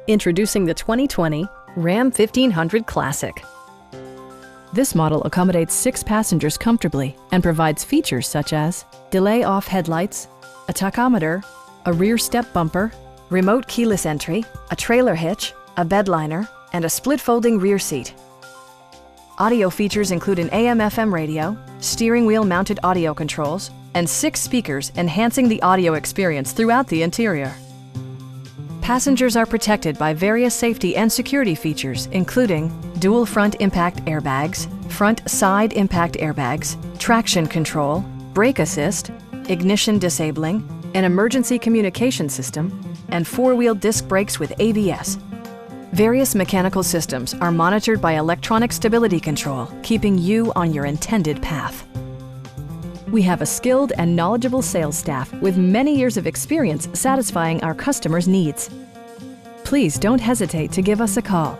Introducing the 2020 Ram 1500 Classic. This model accommodates 6 passengers comfortably and provides features such as delay-off headlights, a tachometer, a rear step bumper, remote keyless entry, a trailer hitch, a bedliner, and a split-folding rear seat. Audio features include an AM/FM radio, steering wheel-mounted audio controls, and 6 speakers enhancing the audio experience throughout the interior. Passengers are protected by various safety and security features, including dual front impact airbags, front side impact airbags, traction control, brake assist, ignition disabling, an emergency communication system, and 4-wheel disc brakes with ABS. Various mechanical systems are monitored by electronic stability control, keeping you on your intended path. We have a skilled and knowledgeable sales staff with many years of experience satisfying our customers' needs. Please don't hesitate to give us a call.